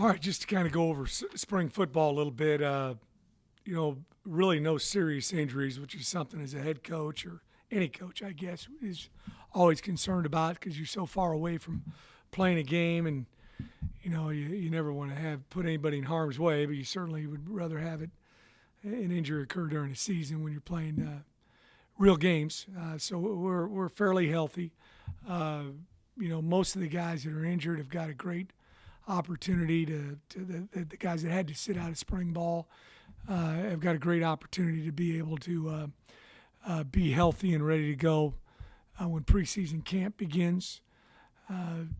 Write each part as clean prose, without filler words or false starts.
All right, just to kind of go over spring football a little bit. Really no serious injuries, which is something as a head coach or any coach, I guess, is always concerned about because you're so far away from playing a game, and you never want to have put anybody in harm's way, but you certainly would rather have an injury occur during the season when you're playing real games. So we're fairly healthy. Uh, Most of the guys that are injured have got a great opportunity the guys that had to sit out of spring ball have got a great opportunity to be able to be healthy and ready to go when preseason camp begins.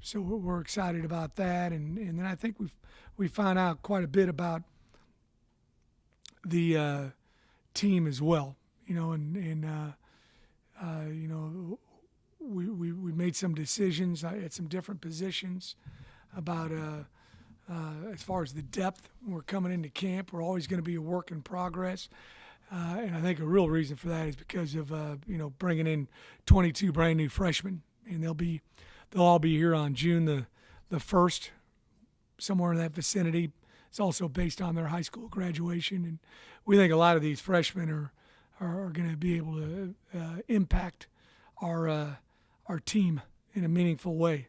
So we're excited about that, and then I think we found out quite a bit about the team as well. We made some decisions at some different positions about as far as the depth. We're coming into camp. We're always going to be a work in progress. And I think a real reason for that is because of bringing in 22 brand new freshmen, and they'll all be here on June the 1st, somewhere in that vicinity. It's also based on their high school graduation, and we think a lot of these freshmen are going to be able to impact our team in a meaningful way.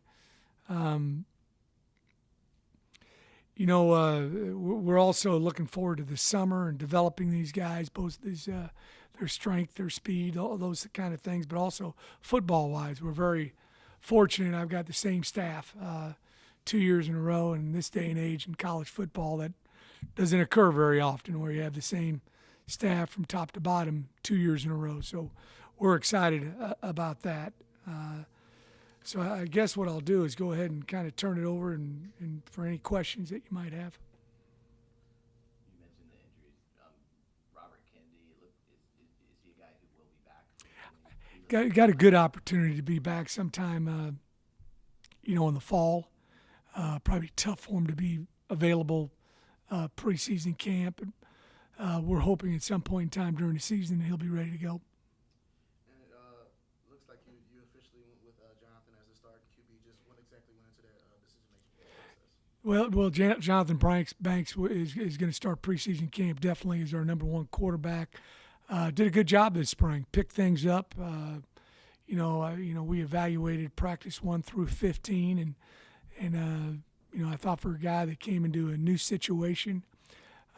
We're also looking forward to the summer and developing these guys, both their strength, their speed, all those kind of things, but also football-wise. We're very fortunate. I've got the same staff 2 years in a row, and in this day and age in college football, that doesn't occur very often where you have the same staff from top to bottom 2 years in a row. So we're excited about that. So I guess what I'll do is go ahead and kind of turn it over and for any questions that you might have. You mentioned the injuries. Robert Kennedy, is he a guy who will be back? Got a good opportunity to be back sometime, in the fall. Probably tough for him to be available preseason camp. We're hoping at some point in time during the season he'll be ready to go. And it looks like you officially went with Jonathan as the starting QB. Just what exactly went into that decision-making process? Well, Jonathan Banks is going to start preseason camp. Definitely is our number one quarterback. Did a good job this spring. Picked things up. We evaluated practice 1 through 15, and I thought for a guy that came into a new situation,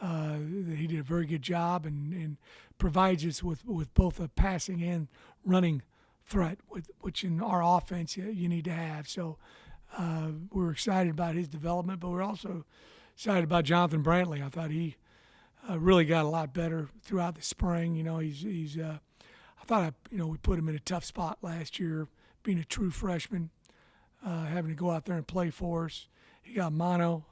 that he did a very good job and provides us with both a passing and running threat, which in our offense you need to have. So we're excited about his development, but we're also excited about Jonathan Brantley. I thought he really got a lot better throughout the spring. I thought we put him in a tough spot last year, being a true freshman, having to go out there and play for us. He got mono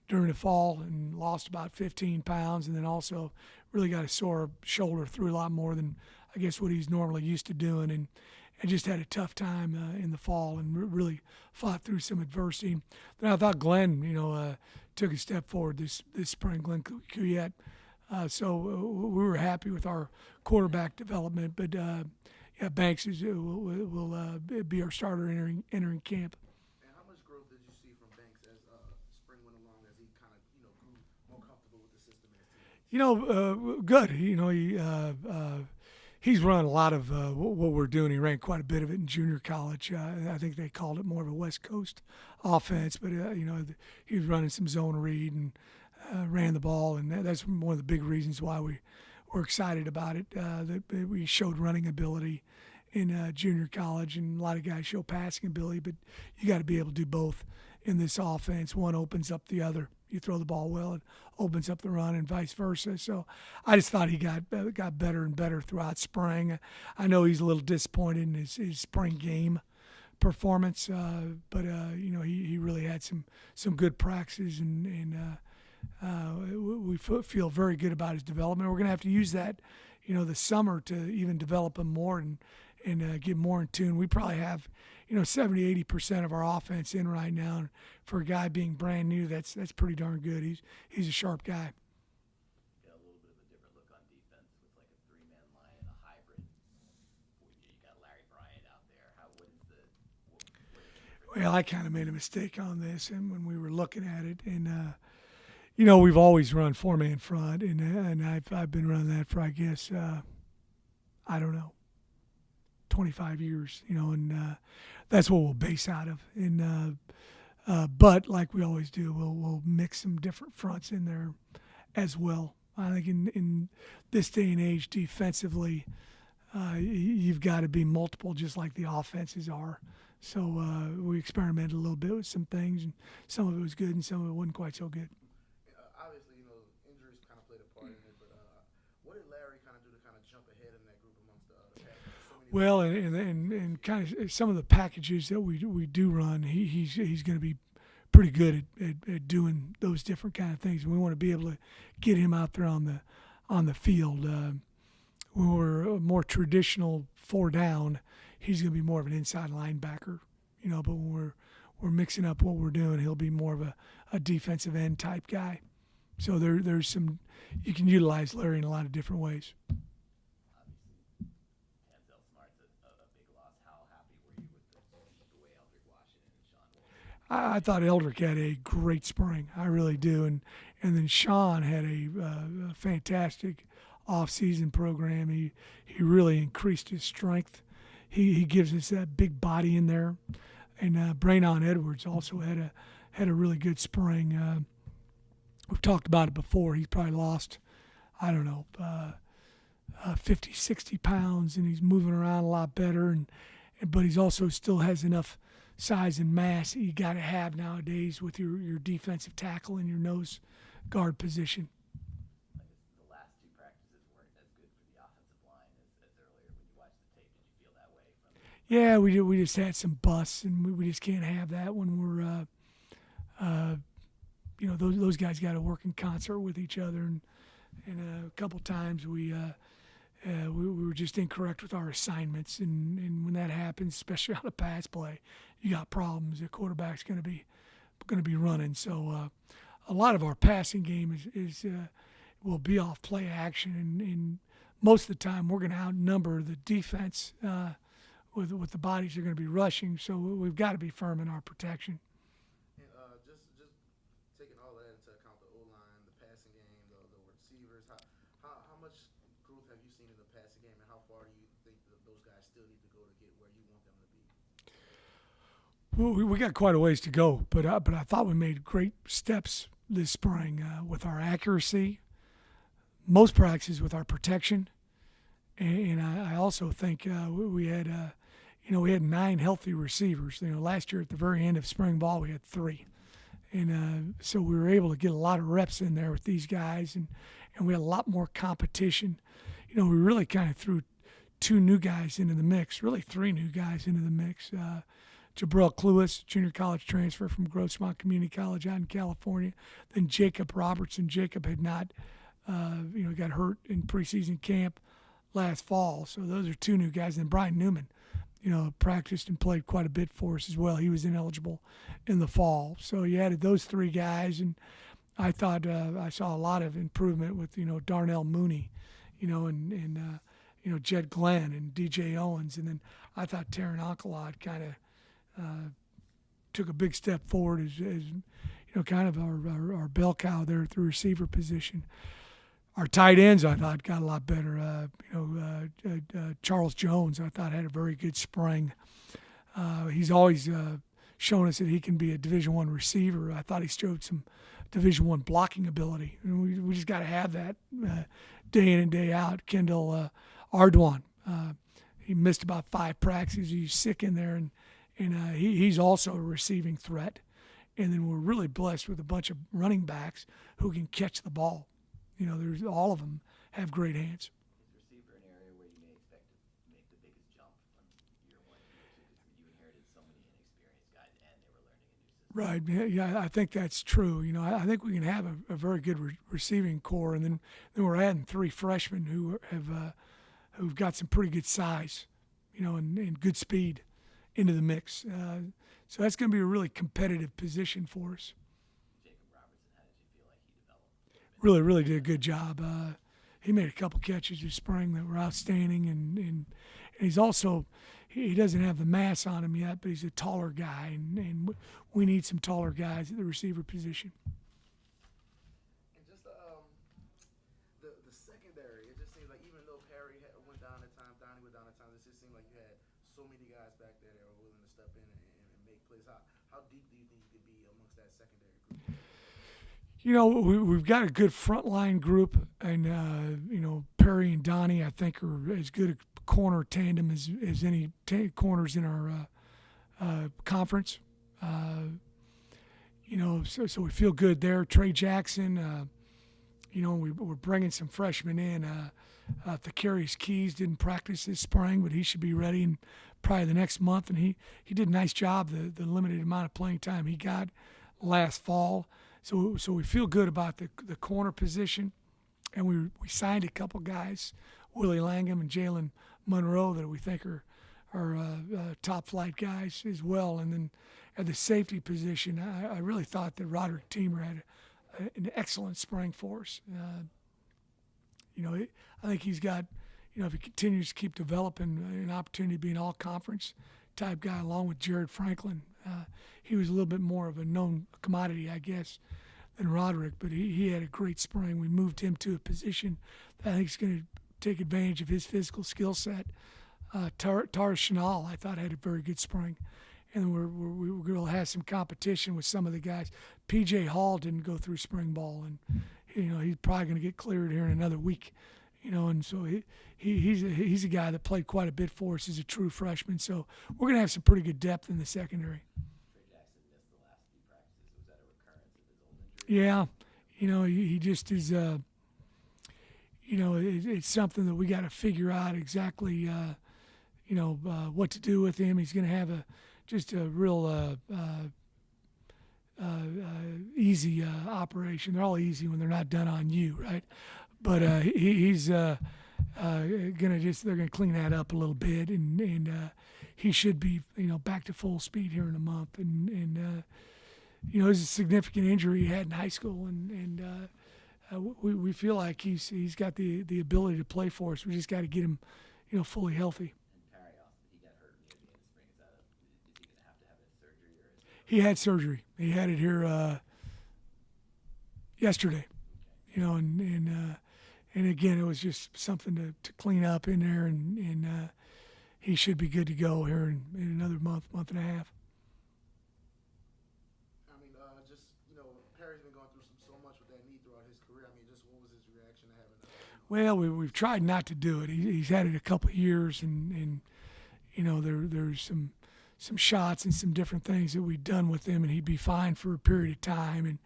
during the fall and lost about 15 pounds, and then also really got a sore shoulder, threw a lot more than I guess what he's normally used to doing, and just had a tough time in the fall and really fought through some adversity. Then I thought Glenn, took a step forward this spring, Glenn Cuyette. So we were happy with our quarterback development, but Banks will be our starter entering camp. And how much growth did you see from Banks as spring went along, as he kind of grew more comfortable with the system as teammates? Good. He's run a lot of what we're doing. He ran quite a bit of it in junior college. I think they called it more of a West Coast offense, but he was running some zone read and ran the ball, and that's one of the big reasons why we were excited about it. That we showed running ability in junior college, and a lot of guys show passing ability, but you got to be able to do both in this offense. One opens up the other. You throw the ball well, it opens up the run, and vice versa. So I just thought he got better and better throughout spring. I know he's a little disappointed in his spring game performance, but he really had some good practices, and we feel very good about his development. We're going to have to use that, the summer to even develop him more and get more in tune. We probably have, 70-80% of our offense in right now. And for a guy being brand new, that's pretty darn good. He's a sharp guy. Got a little bit of a different look on defense with like a three-man line and a hybrid. You got Larry Bryant out there. Well, I kind of made a mistake on this, and when we were looking at it, and we've always run 4-man front, and I've been running that for I guess I don't know 25 years, and that's what we'll base out of. And but like we always do, we'll mix some different fronts in there as well. I think in this day and age, defensively, you've got to be multiple, just like the offenses are. So we experimented a little bit with some things, and some of it was good, and some of it wasn't quite so good. Obviously, injuries kind of played a part in it, but what did Larry kind of do to kind of jump ahead in that group amongst the passers? Well, and kind of some of the packages that we do run, he's going to be pretty good at doing those different kind of things. We want to be able to get him out there on the field. When we're a more traditional 4 down, he's going to be more of an inside linebacker, But when we're mixing up what we're doing, he'll be more of a defensive end type guy. So there's some you can utilize Larry in a lot of different ways. I thought Eldrick had a great spring. I really do. And then Sean had a fantastic off-season program. He really increased his strength. He gives us that big body in there. And Braylon Edwards also had a really good spring. We've talked about it before. He's probably lost, 50, 60 pounds, and he's moving around a lot better. But he's also still has enough size and mass that you got to have nowadays with your defensive tackle and your nose guard position. The last 2 practices weren't as good for the offensive line as earlier. When you watched the tape, did you feel that way? Yeah, we just had some busts, and we just can't have that when we're those guys got to work in concert with each other, and a couple times we were just incorrect with our assignments, and when that happens, especially on a pass play, you got problems. The quarterback's going to be running. So a lot of our passing game is will be off play action, and most of the time we're going to outnumber the defense with the bodies they're going to be rushing. So we've got to be firm in our protection. And just taking all that into account, the O-line, the passing game, the receivers, how much growth have you seen in the passing game, and how far do you think those guys still need to go to get where you want them to be? Well, we got quite a ways to go, but I thought we made great steps this spring with our accuracy, most practices with our protection, and I also think we had we had 9 healthy receivers. Last year at the very end of spring ball we had 3, and so we were able to get a lot of reps in there with these guys, and we had a lot more competition. We really kind of threw 2 new guys into the mix, really 3 new guys into the mix. Jabril Cluis, junior college transfer from Grossmont Community College out in California. Then Jacob Robertson. Jacob had not, got hurt in preseason camp last fall. So those are 2 new guys. And Brian Newman, practiced and played quite a bit for us as well. He was ineligible in the fall. So you added those 3 guys, and I thought I saw a lot of improvement with, Darnell Mooney, and Jed Glenn and DJ Owens. And then I thought Taryn Onkelad kind of took a big step forward as kind of our bell cow there at the receiver position. Our tight ends, I thought, got a lot better. Charles Jones, I thought, had a very good spring. He's always shown us that he can be a Division I receiver. I thought he showed some Division I blocking ability, and we just got to have that day in and day out. Kendall Ardoin, he missed about 5 practices. He's sick in there, and he's also a receiving threat. And then we're really blessed with a bunch of running backs who can catch the ball. There's all of them have great hands. Is receiver an area where you may expect to make the biggest jump from year 1 to year 2? Because you inherited so many inexperienced guys, and they were learning a new system. Right. Yeah, I think that's true. I think we can have a very good receiving core, and then we're adding 3 freshmen who've got some pretty good size, and good speed into the mix. So that's going to be a really competitive position for us. Jacob Robertson, how did you feel like he developed? Really did a good job. He made a couple catches this spring that were outstanding, and he's also he doesn't have the mass on him yet, but he's a taller guy, and we need some taller guys at the receiver position. And just the secondary, it just seems like even though Perry went down at times, Donnie went down at times, it just seemed like you had so many guys back there that were willing to step in and make plays. How deep do you think you could be amongst that secondary group? You know, we've got a good frontline group, and Perry and Donnie, I think, are as good a corner tandem as any corners in our conference. So we feel good there. Trey Jackson, we're bringing some freshmen in. Thacarius Keys didn't practice this spring, but he should be ready in probably the next month. And he did a nice job, the limited amount of playing time he got last fall. So we feel good about the corner position. And we signed a couple guys, Willie Langham and Jalen Monroe, that we think are top flight guys as well. And then at the safety position, I really thought that Roderick Teamer had an excellent spring for us. I think he's got, if he continues to keep developing, an opportunity to be an all-conference type guy along with Jared Franklin. He was a little bit more of a known commodity, I guess, than Roderick, but he had a great spring. We moved him to a position that I think is going to take advantage of his physical skill set. Tara Chanel, I thought, had a very good spring. And we're going to have some competition with some of the guys. P.J. Hall didn't go through spring ball, and he's probably going to get cleared here in another week. And so he's a guy that played quite a bit for us as a true freshman. So we're going to have some pretty good depth in the secondary. Trey Jackson missed the last few practices. Was that a recurrence of his old injury? Yeah, he just is. It's something that we got to figure out exactly. What to do with him. He's going to have just a real easy operation. They're all easy when they're not done on you, right? But he's they're gonna clean that up a little bit, and he should be back to full speed here in a month. And it was a significant injury he had in high school, and we feel like he's got the ability to play for us. We just got to get him fully healthy. He had surgery. He had it here yesterday, and again, it was just something to clean up in there, and he should be good to go here in another month and a half. I mean, Perry's been going through so much with that knee throughout his career. I mean, just what was his reaction to having that? Well, we've tried not to do it. He's had it a couple of years, and there's some shots and some different things that we've done with him, and he'd be fine for a period of time. And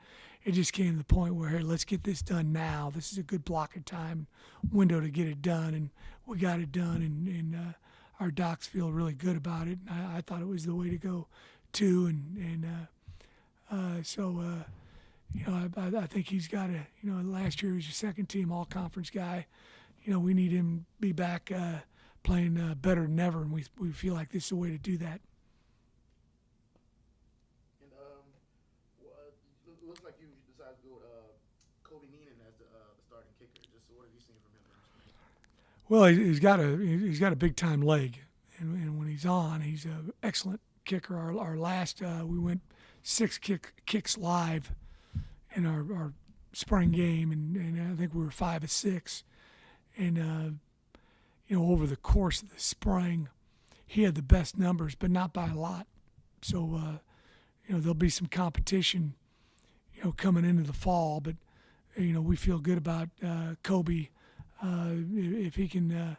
it just came to the point where, hey, let's get this done now. This is a good block of time window to get it done, and we got it done, and our docs feel really good about it. And I thought it was the way to go, too. I think he's got last year he was a second-team all-conference guy. We need him to be back playing better than ever, and we feel like this is the way to do that. Looks like you decided to go with Kobe Neenan as the starting kicker. Just what have you seen from him? Well, he's got a big time leg, and when he's on, he's an excellent kicker. Our last we went 6 kicks live in our spring game, and I think we were 5 of 6. And over the course of the spring, he had the best numbers, but not by a lot. So there'll be some competition coming into the fall, but we feel good about Kobe if he can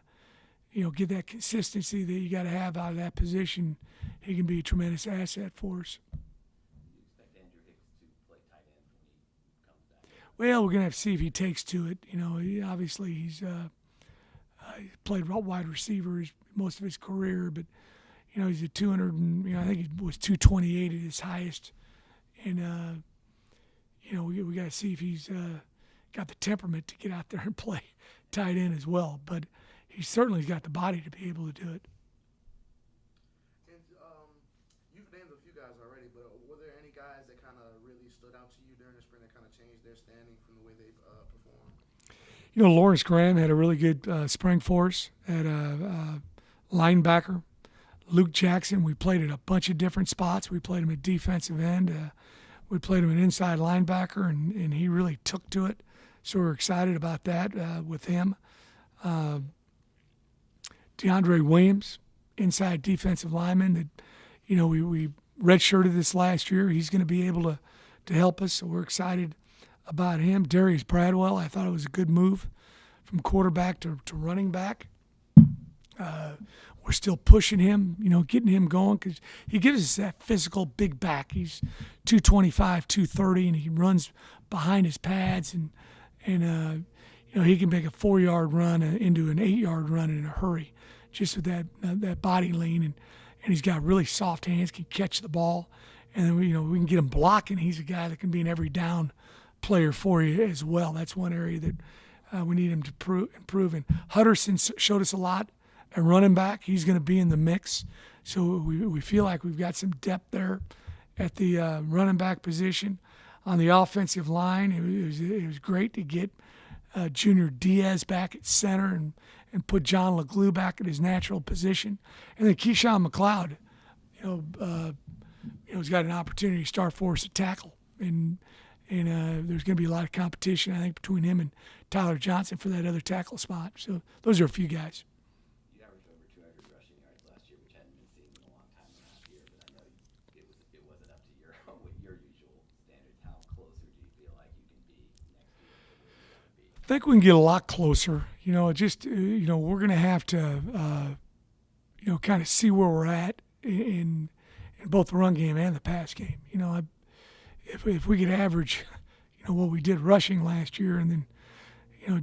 get that consistency that you got to have out of that position. He can be a tremendous asset for us. Do you expect Andrew Hicks to play tight end when he comes back? Well, we're gonna have to see if he takes to it. Obviously he's played wide receiver most of his career, but he's a 200 and I think he was 228 at his highest, and we got to see if he's got the temperament to get out there and play tight end as well. But he certainly's got the body to be able to do it. And you've named a few guys already, but were there any guys that kind of really stood out to you during the spring that kind of changed their standing from the way they've performed? Lawrence Graham had a really good spring for us at linebacker. Luke Jackson, we played at a bunch of different spots. We played him at defensive end. We played him at inside linebacker, and he really took to it. So we're excited about that with him. DeAndre Williams, inside defensive lineman that, we redshirted this last year. He's going to be able to help us, so we're excited about him. Darius Bradwell, I thought it was a good move from quarterback to running back. We're still pushing him, getting him going because he gives us that physical big back. He's 225, 230, and he runs behind his pads, and he can make a 4-yard run into an 8-yard run in a hurry, just with that body lean, and he's got really soft hands, can catch the ball, and then we can get him blocking. He's a guy that can be an every down player for you as well. That's one area that we need him to improve. And Hutterson showed us a lot at running back. He's going to be in the mix, so we feel like we've got some depth there at the running back position. On the offensive line, it was great to get Junior Diaz back at center and put John LeGlue back at his natural position. And then Keyshawn McLeod, has got an opportunity to start for us at tackle. And there's going to be a lot of competition, I think, between him and Tyler Johnson for that other tackle spot. So those are a few guys. You averaged over 200 rushing yards last year, which hadn't been seen in a long time last year. But I know it wasn't up to your usual standards. How closer do you feel like you can be next year to where you want to be? I think we can get a lot closer. We're going to have to, kind of see where we're at in both the run game and the pass game. If we could average, what we did rushing last year and then,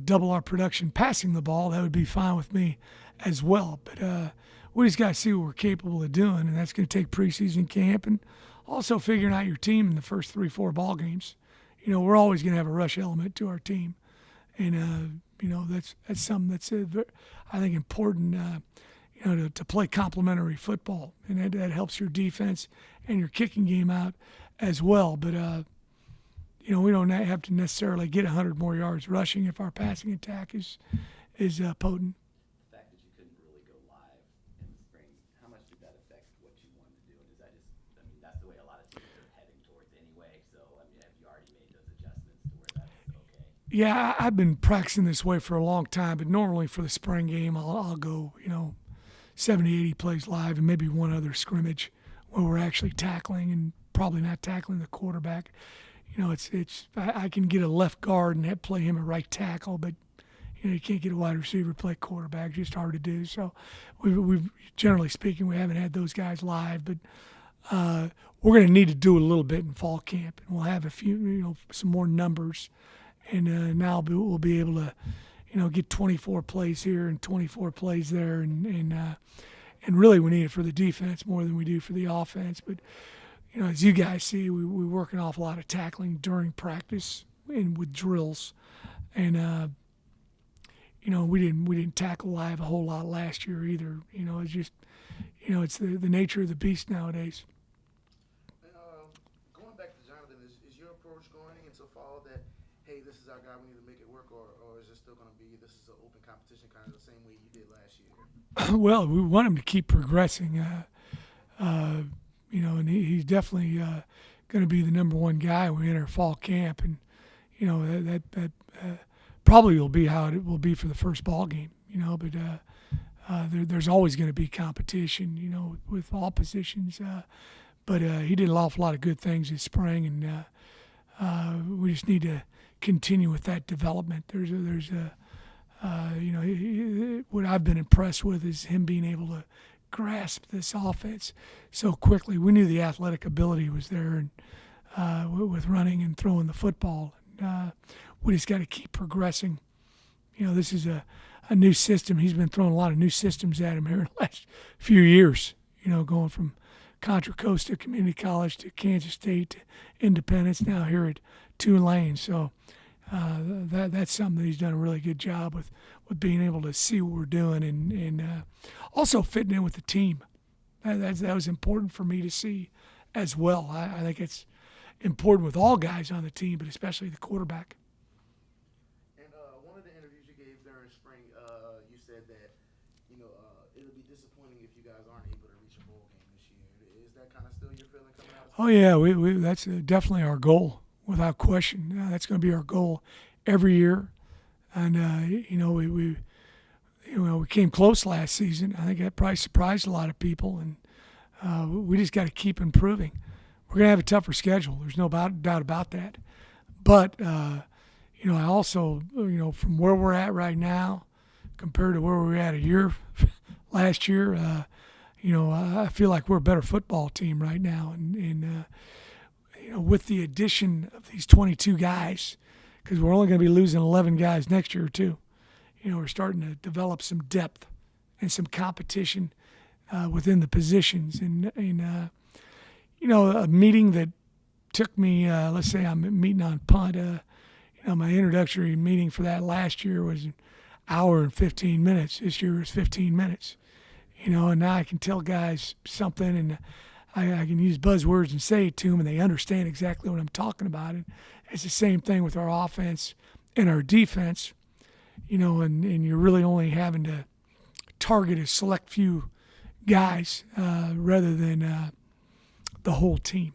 double our production passing the ball, that would be fine with me as well. But we just got to see what we're capable of doing, and that's going to take preseason camp and also figuring out your team in the first 3-4 ball games. We're always going to have a rush element to our team, and that's something that's I think important. To play complementary football, and that helps your defense and your kicking game out as well. But we don't have to necessarily get 100 more yards rushing if our passing attack is potent. The fact that you couldn't really go live in the spring, how much did that affect what you wanted to do? And is that that's the way a lot of teams are heading towards anyway. So, have you already made those adjustments to where that's okay? Yeah, I've been practicing this way for a long time, but normally for the spring game, I'll go, 70, 80 plays live and maybe one other scrimmage where we're actually tackling and probably not tackling the quarterback. I can get a left guard and play him a right tackle, but you can't get a wide receiver play quarterback. It's just hard to do. So we've generally speaking, we haven't had those guys live, but we're going to need to do a little bit in fall camp, and we'll have a few, some more numbers, and now we'll be able to, get 24 plays here and 24 plays there, and really we need it for the defense more than we do for the offense. But as you guys see, we work an awful lot of tackling during practice and with drills, and we didn't tackle live a whole lot last year either. It's just it's the nature of the beast nowadays. Going back to Jonathan, is your approach going into fall that, hey, this is our guy, we need to make it work, or is it still going to be this is an open competition kind of the same way you did last year? Well, we want him to keep progressing. And he's definitely going to be the number one guy when we enter fall camp, and that probably will be how it will be for the first ball game. But there's always going to be competition, with all positions. But he did an awful lot of good things this spring, and we just need to continue with that development. What I've been impressed with is him being able to grasp this offense so quickly. We knew the athletic ability was there, and with running and throwing the football. We just got to keep progressing. This is a new system. He's been throwing a lot of new systems at him here in the last few years, going from Contra Costa Community College to Kansas State to Independence, now here at Tulane. So that's something that he's done a really good job with being able to see what we're doing and also fitting in with the team. That was important for me to see as well. I think it's important with all guys on the team, but especially the quarterback. And one of the interviews you gave during spring, you said that it'll be disappointing if you guys aren't able to reach a still your feeling coming out? Oh yeah, we that's definitely our goal, without question. That's going to be our goal every year, and we came close last season. I think that probably surprised a lot of people, and we just got to keep improving. We're going to have a tougher schedule. There's no doubt about that. But I also from where we're at right now compared to where we were at last year, I feel like we're a better football team right now, and with the addition of these 22 guys, because we're only going to be losing 11 guys next year too. We're starting to develop some depth and some competition within the positions, and a meeting that took me, let's say I'm meeting on punt. My introductory meeting for that last year was an hour and 15 minutes. This year is 15 minutes. And now I can tell guys something, and I can use buzzwords and say it to them, and they understand exactly what I'm talking about. And it's the same thing with our offense and our defense, and you're really only having to target a select few guys rather than the whole team.